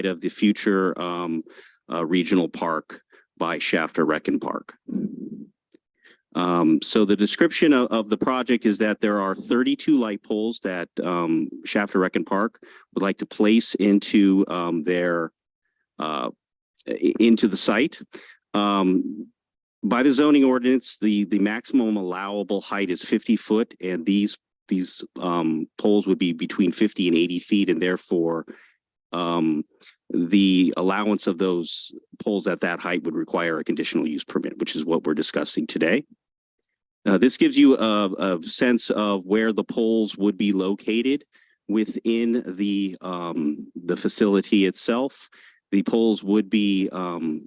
of the future regional park by Shafter Reckon Park. So the description of the project is that there are 32 light poles that Shafter Reckon Park would like to place into into the site. By the zoning ordinance, the maximum allowable height is 50 foot, and these poles would be between 50 and 80 feet, and therefore the allowance of those poles at that height would require a conditional use permit, which is what we're discussing today. This gives you a sense of where the poles would be located within the facility itself. The poles would be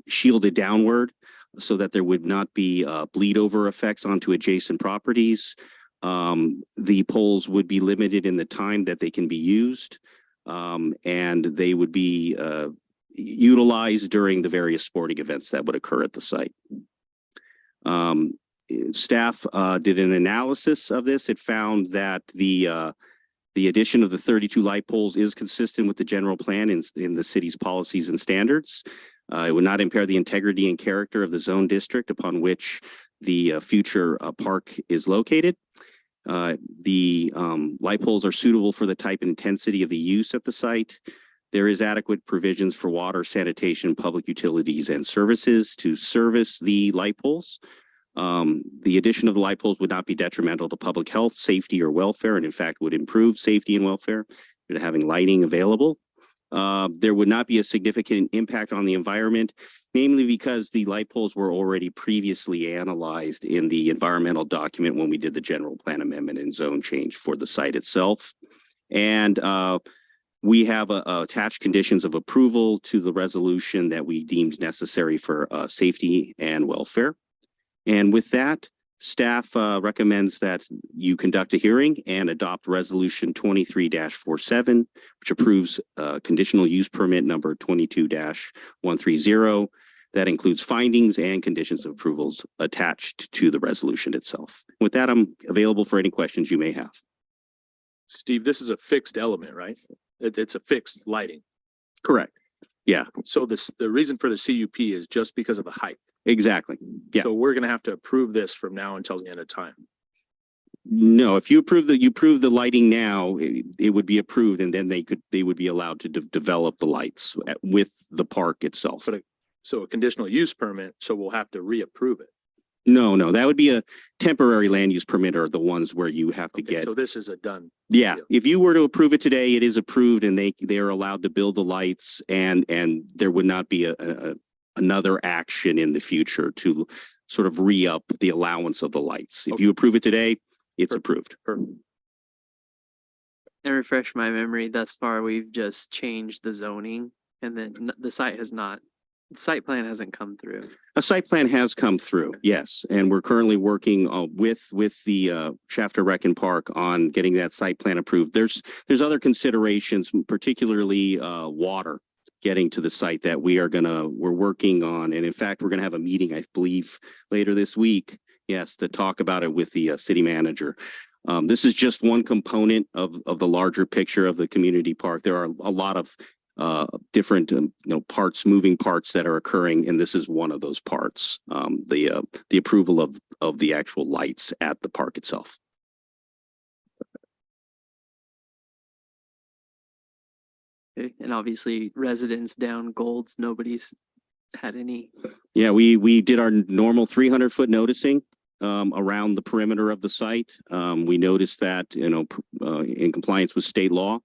shielded downward so that there would not be bleed over effects onto adjacent properties. The poles would be limited in the time that they can be used, and they would be utilized during the various sporting events that would occur at the site. Staff did an analysis of this. It found that the addition of the 32 light poles is consistent with the general plan in the city's policies and standards. It would not impair the integrity and character of the zone district upon which the future park is located. The light poles are suitable for the type and intensity of the use at the site. There is adequate provisions for water, sanitation, public utilities, and services to service the light poles. The addition of the light poles would not be detrimental to public health, safety, or welfare, and in fact would improve safety and welfare due to having lighting available. There would not be a significant impact on the environment, namely because the light poles were already previously analyzed in the environmental document when we did the general plan amendment and zone change for the site itself. And we have attached conditions of approval to the resolution that we deemed necessary for safety and welfare. And with that, staff recommends that you conduct a hearing and adopt resolution 23-47, which approves conditional use permit number 22-130. That includes findings and conditions of approvals attached to the resolution itself. With that, I'm available for any questions you may have. Steve, this is a fixed element, right? It's a fixed lighting. Correct. Yeah, So the reason for the CUP is just because of the height. exactly. Yeah. So we're going to have to approve this from now until the end of time. No, if you approve the lighting now, it would be approved, and then they would be allowed to develop the lights with the park itself. So a conditional use permit, so we'll have to reapprove it. No, that would be a temporary land use permit, or the ones where you have to get. So this is a done. Yeah, deal. if you were to approve it today, it is approved, and they are allowed to build the lights, and there would not be another action in the future to sort of re-up the allowance of the lights. If you approve it today, it's approved. Perfect. And refresh my memory, thus far, we've just changed the zoning, and then the site plan hasn't come through. A site plan has come through, yes, and we're currently working with the Shafter Reckon Park on getting that site plan approved. There's other considerations, particularly water getting to the site that we're working on, and in fact, we're gonna have a meeting, I believe, later this week, yes, to talk about it with the city manager. This is just one component of the larger picture of the community park. There are a lot of different moving parts that are occurring, and this is one of those parts. The approval of the actual lights at the park itself. Okay, and obviously residents down Golds, nobody's had any. Yeah, we did our normal 300-foot noticing around the perimeter of the site. We noticed that in compliance with state law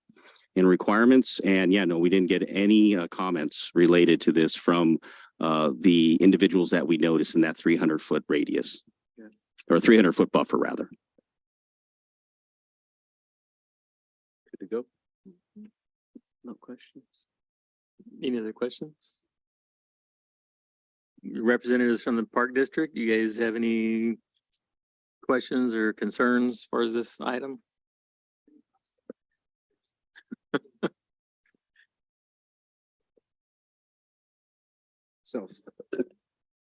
and requirements, and yeah, no, we didn't get any comments related to this from the individuals that we noticed in that 300-foot radius. Yeah. Or 300-foot buffer rather. Good to go. No questions. Any other questions? Representatives from the Park District, you guys have any questions or concerns as far as this item? So,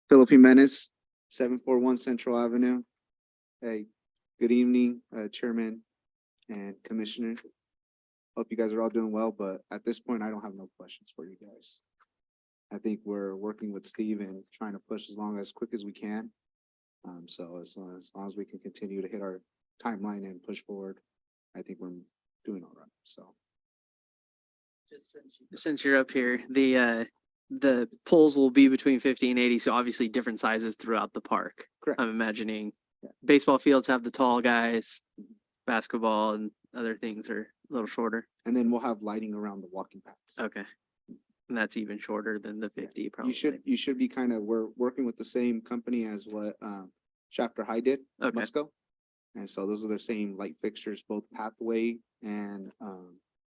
Philip Jimenez, 741 Central Avenue. Hey, good evening, Chairman and Commissioner. Hope you guys are all doing well, but at this point, I don't have no questions for you guys. I think we're working with Steve and trying to push as quick as we can. So as long as we can continue to hit our timeline and push forward, I think we're doing all right, so. Since you're up here, the poles will be between 50 and 80, so obviously different sizes throughout the park. Correct. I'm imagining Yeah. baseball fields have the tall guys, basketball and other things are a little shorter. And then we'll have lighting around the walking paths. Okay. And that's even shorter than the 50 probably. You should be we're working with the same company as what Shafter High did, Okay. Musco. And so those are the same light fixtures, both pathway and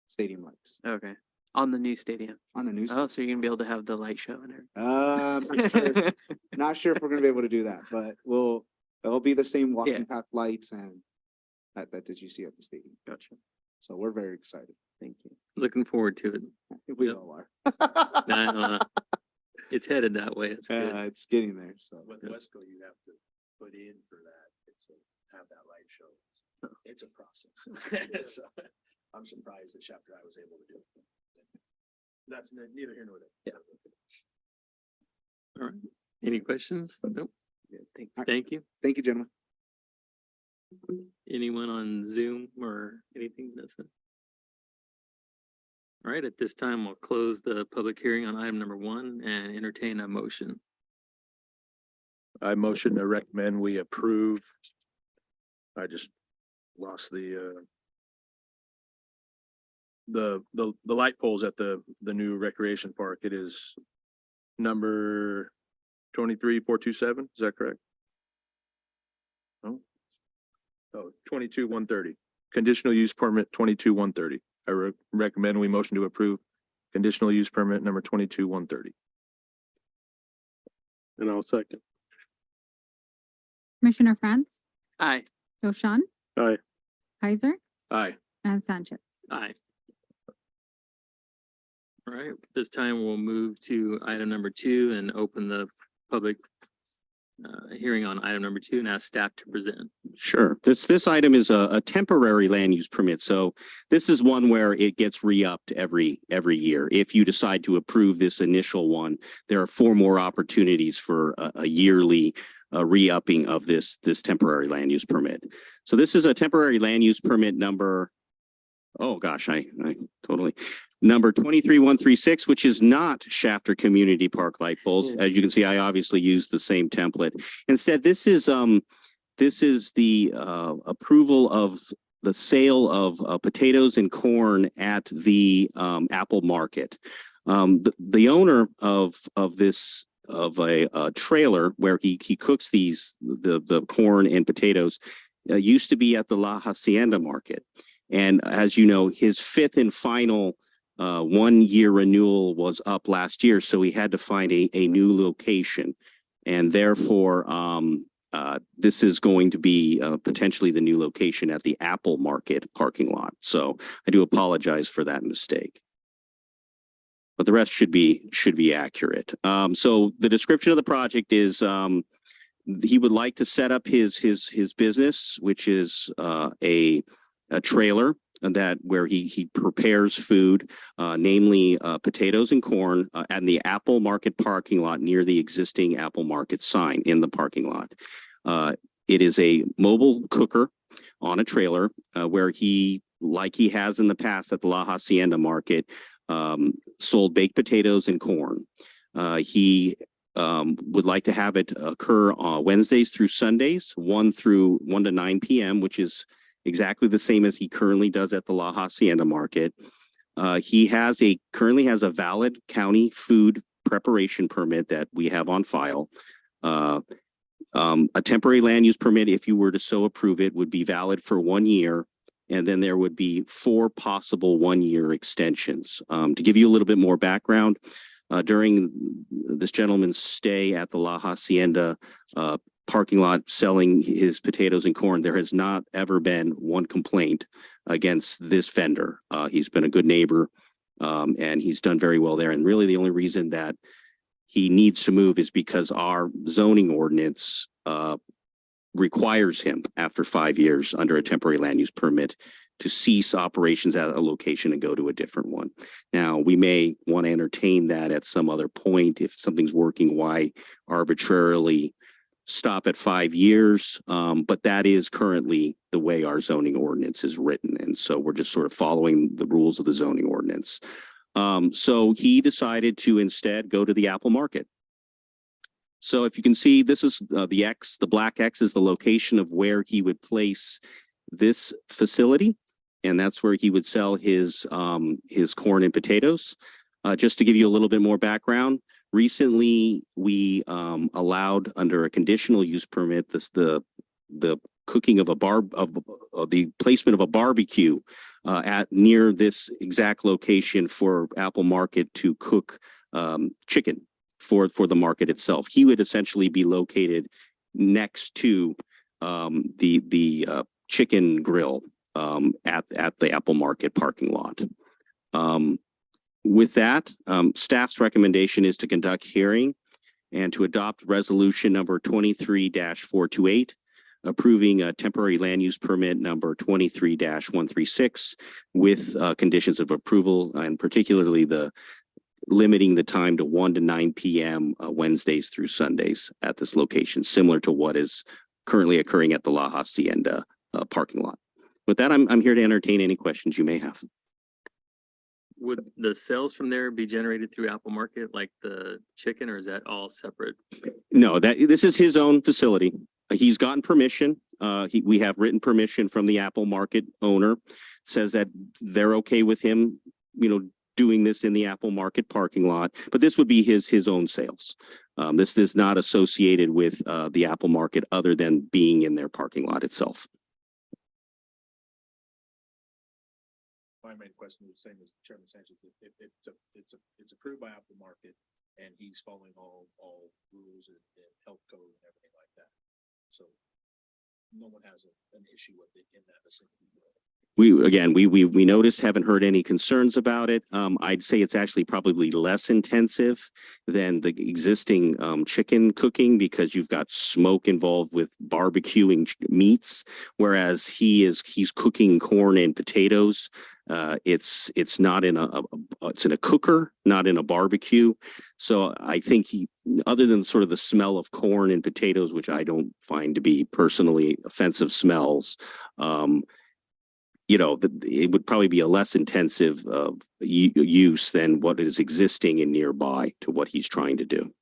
stadium lights Okay. On the new stadium. on the news. Oh, so you're gonna be able to have the light show and Not sure, everything. not sure if we're gonna be able to do that, but it'll be the same walking path lights and that you see at the stadium. Gotcha. So we're very excited. Thank you. Looking forward to it. We Yep. all are. No, it's headed that way. It's good. It's getting there, so. With Wesco, you have to put in for that. It's have that light show. It's a process. So, I'm surprised that Chapter I was able to do it. That's neither here nor there. All right. Any questions? Nope. Good. Thanks. Thank you. Thank you, gentlemen. Anyone on Zoom or anything? All right, at this time, we'll close the public hearing on item number 1 and entertain a motion. I motion to recommend we approve. I just lost the light poles at the new recreation park. It is number 23,427. Is that correct? Oh, 22,130. Conditional use permit 22,130. I recommend we motion to approve conditional use permit number 22,130. And I'll second. Commissioner France, Aye. Roshan, Aye. Heiser, Aye. and Sanchez. Aye. All right, this time we'll move to item number 2 and open the public hearing on item number 2 and ask staff to present. Sure. This item is a temporary land use permit. So this is one where it gets re-upped every year. If you decide to approve this initial one, there are 4 more opportunities for a yearly re-upping of this temporary land use permit. So this is a temporary land use permit number, oh gosh, I totally, number 23,136, which is not Shafter Community Park light poles. As you can see, I obviously used the same template. Instead, this is the approval of the sale of potatoes and corn at the Apple Market. The owner of this a trailer where he cooks the corn and potatoes used to be at the La Hacienda Market. And as you know, his 5th and final 1-year renewal was up last year, so he had to find a new location. And therefore, this is going to be potentially the new location at the Apple Market parking lot. So I do apologize for that mistake. But the rest should be accurate. So the description of the project is he would like to set up his business, which is a trailer where he prepares food, namely potatoes and corn, at the Apple Market parking lot near the existing Apple Market sign in the parking lot. It is a mobile cooker on a trailer where he, like he has in the past at the La Hacienda Market, sold baked potatoes and corn. He would like to have it occur on Wednesdays through Sundays, 1 to 9 p.m., which is exactly the same as he currently does at the La Hacienda Market. He currently has a valid county food preparation permit that we have on file. A temporary land use permit, if you were to so approve it, would be valid for 1 year. And then there would be 4 possible 1-year extensions. To give you a little bit more background, during this gentleman's stay at the La Hacienda parking lot selling his potatoes and corn, there has not ever been one complaint against this vendor. He's been a good neighbor and he's done very well there. And really the only reason that he needs to move is because our zoning ordinance requires him after 5 years under a temporary land use permit to cease operations at a location and go to a different one. Now, we may want to entertain that at some other point. If something's working, why arbitrarily stop at 5 years? But that is currently the way our zoning ordinance is written. And so we're just sort of following the rules of the zoning ordinance. So he decided to instead go to the Apple Market. So if you can see, this is the X, the black X is the location of where he would place this facility. And that's where he would sell his corn and potatoes. Just to give you a little bit more background, recently we allowed under a conditional use permit the cooking of the placement of a barbecue at near this exact location for Apple Market to cook chicken for the market itself. He would essentially be located next to the chicken grill at the Apple Market parking lot. With that, staff's recommendation is to conduct hearing and to adopt resolution number 23-428, approving a temporary land use permit number 23-136 with conditions of approval, and particularly the limiting the time to 1 to 9 p.m. Wednesdays through Sundays at this location, similar to what is currently occurring at the La Hacienda parking lot. With that, I'm here to entertain any questions you may have. Would the sales from there be generated through Apple Market like the chicken, or is that all separate? No, this is his own facility. He's gotten permission. We have written permission from the Apple Market owner, says that they're okay with him, doing this in the Apple Market parking lot, but this would be his own sales. This is not associated with the Apple Market other than being in their parking lot itself. My main question was the same as Chairman Sanchez. If it's approved by Apple Market and he's following all rules and health code and everything like that. So no one has an issue with it in that vicinity. We noticed, haven't heard any concerns about it. I'd say it's actually probably less intensive than the existing chicken cooking because you've got smoke involved with barbecuing meats, whereas he's cooking corn and potatoes. It's not in it's in a cooker, not in a barbecue. So I think other than sort of the smell of corn and potatoes, which I don't find to be personally offensive smells, it would probably be a less intensive use than what is existing in nearby to what he's trying to do.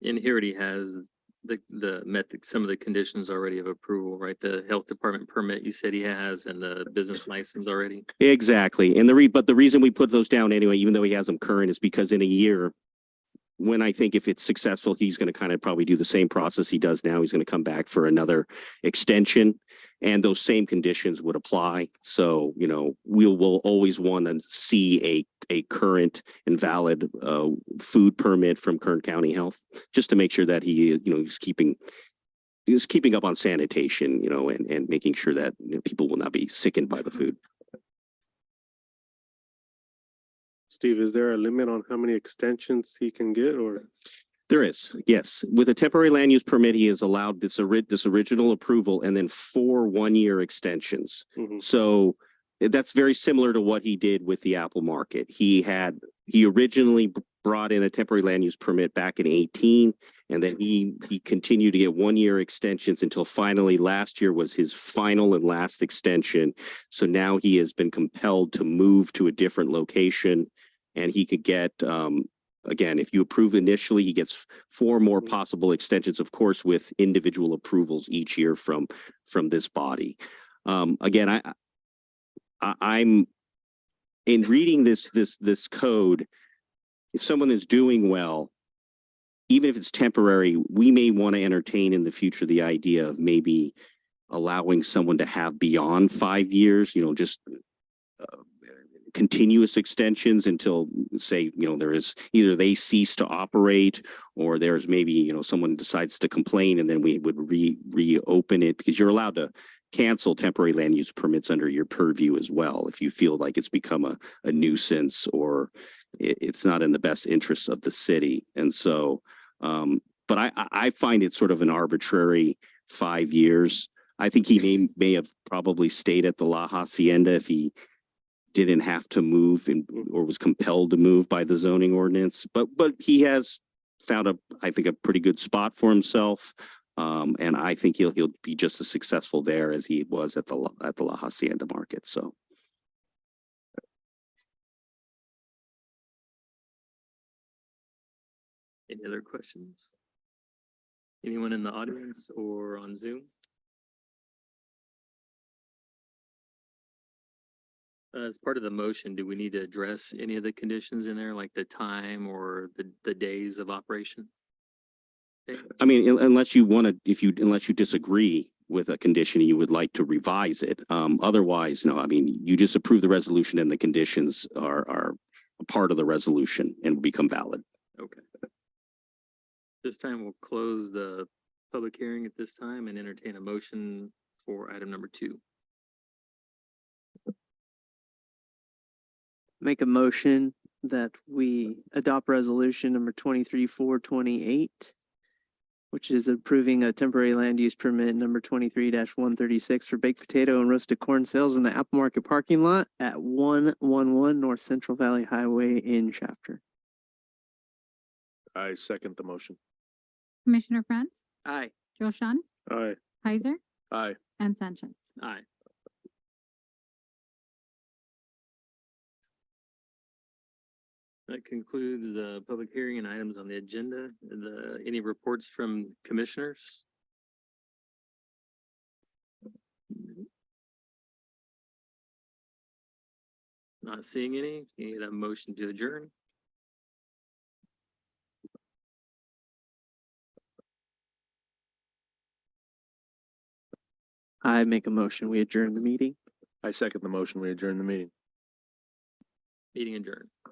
And he already has some of the conditions already of approval, right? The health department permit you said he has and the business license already. Exactly. And but the reason we put those down anyway, even though he has them current, is because in a year, when I think if it's successful, he's going to kind of probably do the same process he does now. He's going to come back for another extension and those same conditions would apply. So, we'll always want to see a current and valid food permit from Kern County Health, just to make sure that he's keeping up on sanitation, and making sure that people will not be sickened by the food. Steve, is there a limit on how many extensions he can get or? There is, yes. With a temporary land use permit, he is allowed this original approval and then 4 one-year extensions. Mhm. So that's very similar to what he did with the Apple Market. He originally brought in a temporary land use permit back in 2018, and then he continued to get 1-year extensions until finally last year was his final and last extension. So now he has been compelled to move to a different location, and he could get again, if you approve initially, he gets 4 more possible extensions, of course, with individual approvals each year from this body. Again, I'm in reading this code. If someone is doing well, even if it's temporary, we may want to entertain in the future the idea of maybe allowing someone to have beyond 5 years, just continuous extensions until, say, there is either they cease to operate or there's maybe, someone decides to complain, and then we would reopen it, because you're allowed to cancel temporary land use permits under your purview as well if you feel like it's become a nuisance or it's not in the best interest of the city. And so, but I find it sort of an arbitrary 5 years. I think he may have probably stayed at the La Hacienda if he didn't have to move or was compelled to move by the zoning ordinance. But he has found I think a pretty good spot for himself. And I think he'll be just as successful there as he was at the La Hacienda market. So. Any other questions? Anyone in the audience or on Zoom? As part of the motion, do we need to address any of the conditions in there, like the time or the days of operation? Okay. I mean, unless you want to, unless you disagree with a condition, you would like to revise it. Otherwise, no, I mean, you just approve the resolution and the conditions are a part of the resolution and will become valid. Okay. This time we'll close the public hearing at this time and entertain a motion for item number 2. Make a motion that we adopt resolution number 23-428, which is approving a temporary land use permit number 23-136 for baked potato and roasted corn sales in the Apple Market parking lot at 111 North Central Valley Highway in Shafter. I second the motion. Commissioner Franz, Aye. Joshon, Aye. Heiser, Aye. and Sanchez. Aye. That concludes the public hearing and items on the agenda. Any reports from commissioners? Not seeing any. Need a motion to adjourn. I make a motion, we adjourn the meeting. I second the motion. We adjourn the meeting. Meeting adjourned.